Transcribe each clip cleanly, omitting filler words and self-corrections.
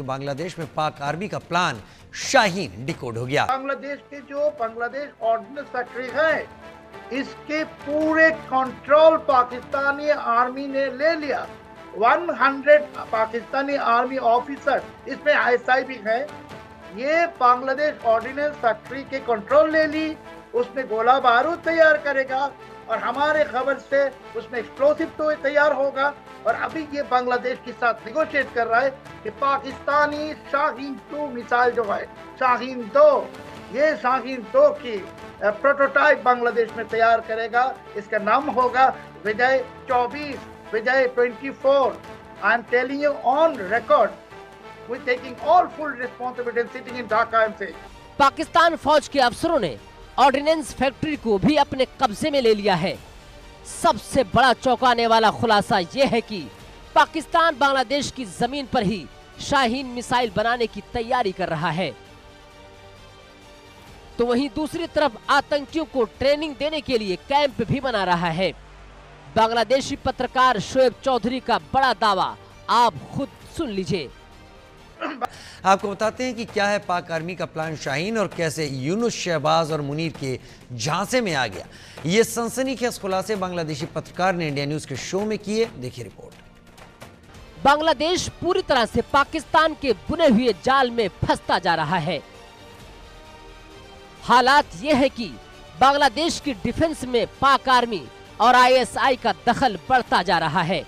बांग्लादेश में पाक आर्मी का प्लान शाहीन डिकोड हो गया। बांग्लादेश के जो बांग्लादेश ऑर्डिनेंस फैक्ट्री है, इसके पूरे कंट्रोल पाकिस्तानी आर्मी ने ले लिया। 100 पाकिस्तानी आर्मी ऑफिसर, इसमें आईएसआई भी है, ये बांग्लादेश ऑर्डिनेंस फैक्ट्री के कंट्रोल ले ली। उसमें गोला बारूद तैयार करेगा और हमारे खबर से उसमें एक्सप्लोसिव तो तैयार होगा। और अभी ये बांग्लादेश के साथ निगोशिएट कर रहा है कि पाकिस्तानी शाहीन 2 मिसाइल जो है, शाहीन 2, ये शाहीन 2 की प्रोटोटाइप बांग्लादेश में तैयार करेगा। इसका नाम होगा Vijay 24, Vijay 24। I am telling you on record, we taking all full responsibility sitting in Dhaka MC. Pakistan फौज के अफसरों ने ऑर्डिनेंस फैक्ट्री को भी अपने कब्जे में ले लिया है। सबसे बड़ा चौंकाने वाला खुलासा यह है कि पाकिस्तान बांग्लादेश की जमीन पर ही शाहीन मिसाइल बनाने की तैयारी कर रहा है, तो वहीं दूसरी तरफ आतंकियों को ट्रेनिंग देने के लिए कैंप भी बना रहा है। बांग्लादेशी पत्रकार शोएब चौधरी का बड़ा दावा, आप खुद सुन लीजिए। आपको बताते हैं कि क्या है पाक आर्मी का प्लान शाहीन और कैसे यूनुस, शहबाज और मुनीर के झांसे में आ गया। ये सनसनीखेज खुलासे बांग्लादेशी पत्रकार ने इंडिया न्यूज के शो में किए। देखिए रिपोर्ट। बांग्लादेश पूरी तरह से पाकिस्तान के बुने हुए जाल में फंसता जा रहा है। हालात ये है कि बांग्लादेश की डिफेंस में पाक आर्मी और आईएसआई का दखल बढ़ता जा रहा है।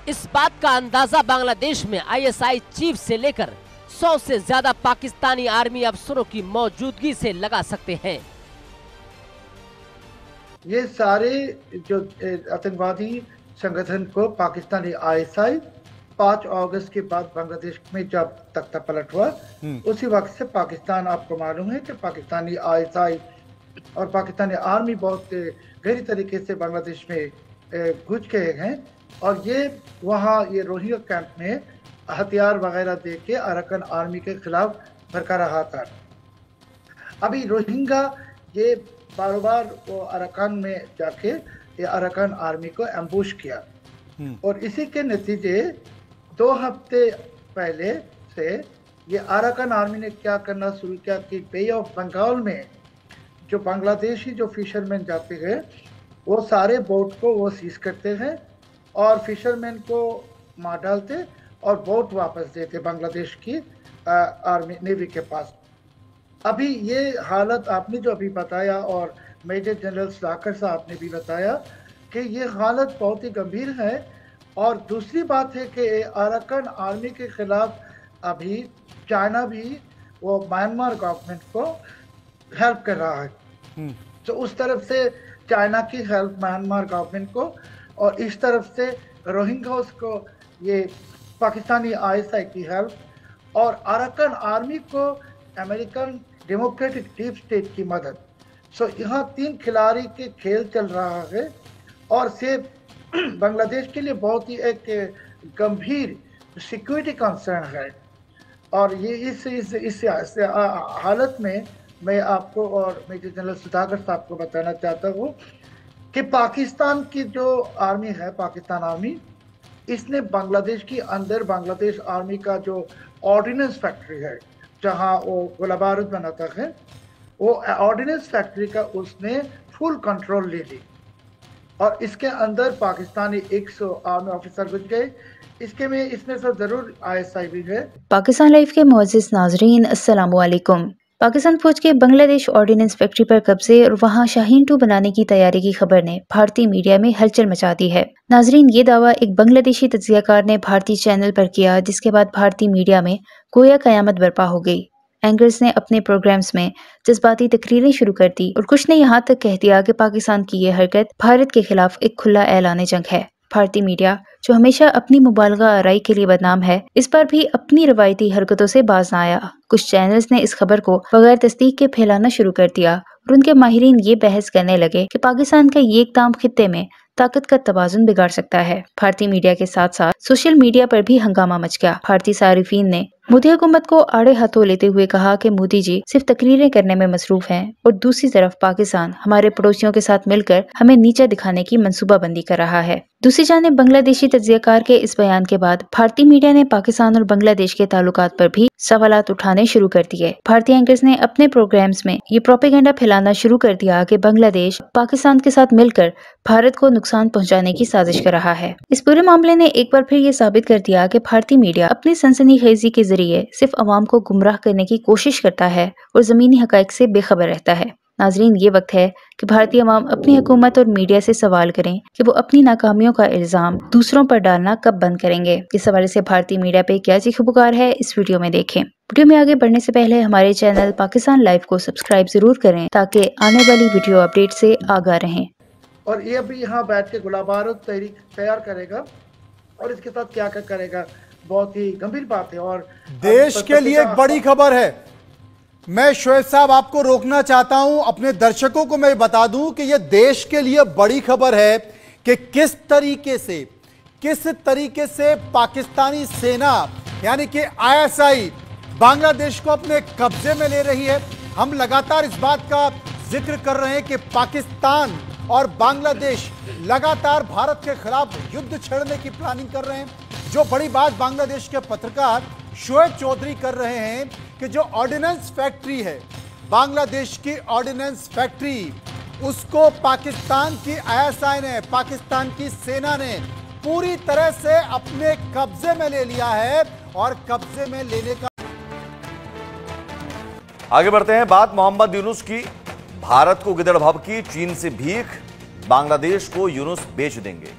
इस बात का अंदाजा बांग्लादेश में आईएसआई चीफ से लेकर 100 से ज्यादा पाकिस्तानी आर्मी अफसरों की मौजूदगी से लगा सकते हैं। ये सारे जो आतंकवादी संगठन को पाकिस्तानी आईएसआई 5 अगस्त के बाद बांग्लादेश में जब तख्ता पलट हुआ, उसी वक्त से पाकिस्तान, आपको मालूम है कि पाकिस्तानी आईएसआई और पाकिस्तानी आर्मी बहुत गहरी तरीके से बांग्लादेश में घुस गए हैं और ये वहाँ ये रोहिंग्या कैंप में हथियार वगैरह दे के अराकान आर्मी के खिलाफ भड़का रहा था। अभी रोहिंग्या ये बार बार वो अराकान में जाके ये अराकान आर्मी को एम्बुश किया और इसी के नतीजे 2 हफ्ते पहले से ये अराकान आर्मी ने क्या करना शुरू किया कि बे ऑफ बंगाल में जो बांग्लादेशी जो फिशरमैन जाते हैं वो सारे बोट को वो सीज करते हैं और फिशरमैन को मार डालते और बोट वापस देते बांग्लादेश की आर्मी नेवी के पास। अभी ये हालत आपने जो अभी बताया और मेजर जनरल सुधाकर साहब ने भी बताया कि ये हालत बहुत ही गंभीर है। और दूसरी बात है कि अराकान आर्मी के खिलाफ अभी चाइना भी वो म्यांमार गवर्नमेंट को हेल्प कर रहा है। तो उस तरफ से चाइना की हेल्प म्यांमार गवर्नमेंट को और इस तरफ से रोहिंग्यास को ये पाकिस्तानी आईएसआई की हेल्प और अराकान आर्मी को अमेरिकन डेमोक्रेटिक डीप स्टेट की मदद। सो यहाँ 3 खिलाड़ी के खेल चल रहा है और से बांग्लादेश के लिए बहुत ही एक गंभीर सिक्योरिटी कंसर्न है। और ये इस हालत में मैं आपको और मेजर जनरल सुधाकर साहब को बताना चाहता हूँ कि पाकिस्तान की जो आर्मी है, पाकिस्तान आर्मी, इसने बांग्लादेश के अंदर बांग्लादेश आर्मी का जो ऑर्डिनेंस फैक्ट्री है जहां वो गोला बारूद बनाता है, वो ऑर्डिनेंस फैक्ट्री का उसने फुल कंट्रोल ले ली और इसके अंदर पाकिस्तानी 100 आर्मी ऑफिसर घुस गए। इसमें से जरूर आईएसआई भी है। पाकिस्तान लाइव के मुअज़्ज़िज़ नाज़रीन, अस्सलाम वालेकुम। पाकिस्तान फौज के बांग्लादेश ऑर्डिनेंस फैक्ट्री पर कब्जे और वहां शाहीन 2 बनाने की तैयारी की खबर ने भारतीय मीडिया में हलचल मचा दी है। नाजरीन, ये दावा एक बांग्लादेशी तज्जियाकार ने भारतीय चैनल पर किया, जिसके बाद भारतीय मीडिया में गोया कयामत बर्पा हो गई। एंकर्स ने अपने प्रोग्राम्स में जज्बाती तकरीरें शुरू कर दी और कुछ ने यहाँ तक कह दिया कि पाकिस्तान की ये हरकत भारत के खिलाफ एक खुला ऐलान जंग है। भारतीय मीडिया, जो हमेशा अपनी मुबालगा आराई के लिए बदनाम है, इस बार भी अपनी रवायती हरकतों से बाज न आया। कुछ चैनल्स ने इस खबर को बगैर तस्दीक के फैलाना शुरू कर दिया और उनके माहिरीन ये बहस करने लगे कि पाकिस्तान का ये इक़दाम खित्ते में ताकत का तवाज़ुन बिगाड़ सकता है। भारतीय मीडिया के साथ साथ सोशल मीडिया पर भी हंगामा मच गया। भारतीय सारिफीन ने मोदी हुकूमत को आड़े हाथों लेते हुए कहा कि मोदी जी सिर्फ तकरीरें करने में मसरूफ हैं और दूसरी तरफ पाकिस्तान हमारे पड़ोसियों के साथ मिलकर हमें नीचा दिखाने की मंसूबाबंदी कर रहा है। दूसरी जानिब बांग्लादेशी तज्जियाकार के इस बयान के बाद भारतीय मीडिया ने पाकिस्तान और बांग्लादेश के ताल्लुकात पर भी सवालात उठाने शुरू कर दिए। भारतीय एंकर्स ने अपने प्रोग्राम्स में ये प्रोपेगेंडा फैलाना शुरू कर दिया कि बांग्लादेश पाकिस्तान के साथ मिलकर भारत को नुकसान पहुंचाने की साजिश कर रहा है। इस पूरे मामले ने एक बार फिर ये साबित कर दिया कि भारतीय मीडिया अपनी सनसनीखेजी के जरिए सिर्फ अवाम को गुमराह करने की कोशिश करता है और जमीनी हकाइक से बेखबर रहता है। नाजरीन, ये वक्त है कि भारतीय अवाम अपनी हुकूमत और मीडिया से सवाल करें कि वो अपनी नाकामियों का इल्जाम दूसरों पर डालना कब बंद करेंगे। इस हवाले से भारतीय मीडिया पे क्या चीख पुकार है, इस वीडियो में देखें। वीडियो में आगे बढ़ने से पहले हमारे चैनल पाकिस्तान लाइव को सब्सक्राइब जरूर करें ताकि आने वाली वीडियो अपडेट से आगाह रहें। और ये अभी यहाँ बैठ के गुलाम बारूद तहरीक तैयार करेगा और इसके साथ क्या क्या करेगा, बहुत ही गंभीर बात है। और देश के लिए एक बड़ी खबर है। मैं शोएब साहब आपको रोकना चाहता हूं, अपने दर्शकों को मैं बता दूं कि यह देश के लिए बड़ी खबर है कि किस तरीके से पाकिस्तानी सेना यानी कि आईएसआई बांग्लादेश को अपने कब्जे में ले रही है। हम लगातार इस बात का जिक्र कर रहे हैं कि पाकिस्तान और बांग्लादेश लगातार भारत के खिलाफ युद्ध छेड़ने की प्लानिंग कर रहे हैं। जो बड़ी बात बांग्लादेश के पत्रकार शोएब चौधरी कर रहे हैं कि जो ऑर्डिनेंस फैक्ट्री है, बांग्लादेश की ऑर्डिनेंस फैक्ट्री, उसको पाकिस्तान की आईएसआई ने, पाकिस्तान की सेना ने पूरी तरह से अपने कब्जे में ले लिया है और कब्जे में लेने का। आगे बढ़ते हैं, बात मोहम्मद यूनुस की। भारत को गिदड़ भभकी, चीन से भीख, बांग्लादेश को यूनुस बेच देंगे।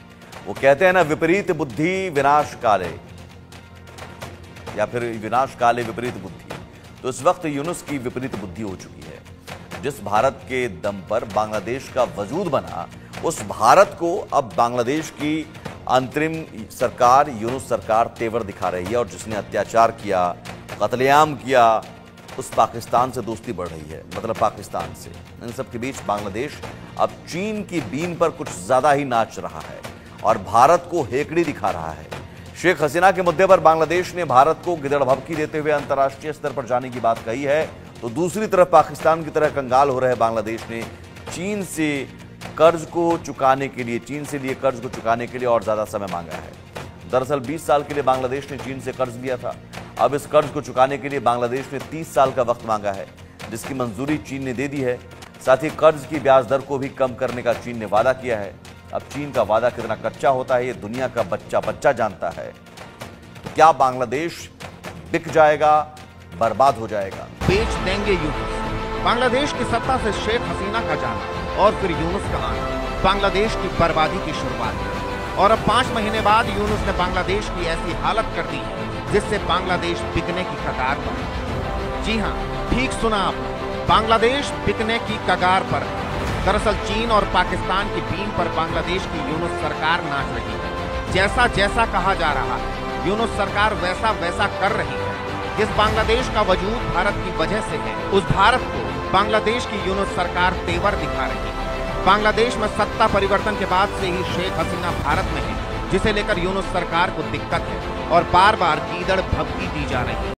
वो कहते हैं ना, विपरीत बुद्धि विनाश काले, या फिर विनाश काले विपरीत बुद्धि। तो इस वक्त यूनुस की विपरीत बुद्धि हो चुकी है। जिस भारत के दम पर बांग्लादेश का वजूद बना, उस भारत को अब बांग्लादेश की अंतरिम सरकार यूनुस सरकार तेवर दिखा रही है। और जिसने अत्याचार किया, कत्लेआम किया, उस पाकिस्तान से दोस्ती बढ़ रही है, मतलब पाकिस्तान से। इन सब के बीच बांग्लादेश अब चीन की बीन पर कुछ ज्यादा ही नाच रहा है और भारत को हेकड़ी दिखा रहा है। शेख हसीना के मुद्दे पर बांग्लादेश ने भारत को गिदड़ भभकी देते हुए अंतर्राष्ट्रीय स्तर पर जाने की बात कही है, तो दूसरी तरफ पाकिस्तान की तरह कंगाल हो रहे बांग्लादेश ने चीन से कर्ज को चुकाने के लिए, चीन से लिए कर्ज को चुकाने के लिए और ज्यादा समय मांगा है। दरअसल 20 साल के लिए बांग्लादेश ने चीन से कर्ज लिया था। अब इस कर्ज को चुकाने के लिए बांग्लादेश ने 30 साल का वक्त मांगा है, जिसकी मंजूरी चीन ने दे दी है। साथ ही कर्ज की ब्याज दर को भी कम करने का चीन ने वादा किया है। अब चीन का वादा कितना कच्चा होता है, ये दुनिया का बच्चा जानता है। तो क्या बांग्लादेश बिक जाएगा, बर्बाद हो जाएगा? बेच देंगे यूनुस। बांग्लादेश की सत्ता से शेख हसीना का जाना और फिर यूनुस का आना बांग्लादेश की बर्बादी की शुरुआत है। और अब 5 महीने बाद यूनुस ने बांग्लादेश की ऐसी हालत कर दी है जिससे बांग्लादेश बिकने की कगार पर। जी हाँ, ठीक सुना आपने, बांग्लादेश बिकने की कगार पर। दरअसल चीन और पाकिस्तान की बीन पर बांग्लादेश की यूनुस सरकार नाच रही है। जैसा जैसा कहा जा रहा है, यूनुस सरकार वैसा वैसा कर रही है। जिस बांग्लादेश का वजूद भारत की वजह से है, उस भारत को बांग्लादेश की यूनुस सरकार तेवर दिखा रही है। बांग्लादेश में सत्ता परिवर्तन के बाद से ही शेख हसीना भारत में है, जिसे लेकर यूनुस सरकार को दिक्कत है और बार बार गीदड़ भभकी दी जा रही है।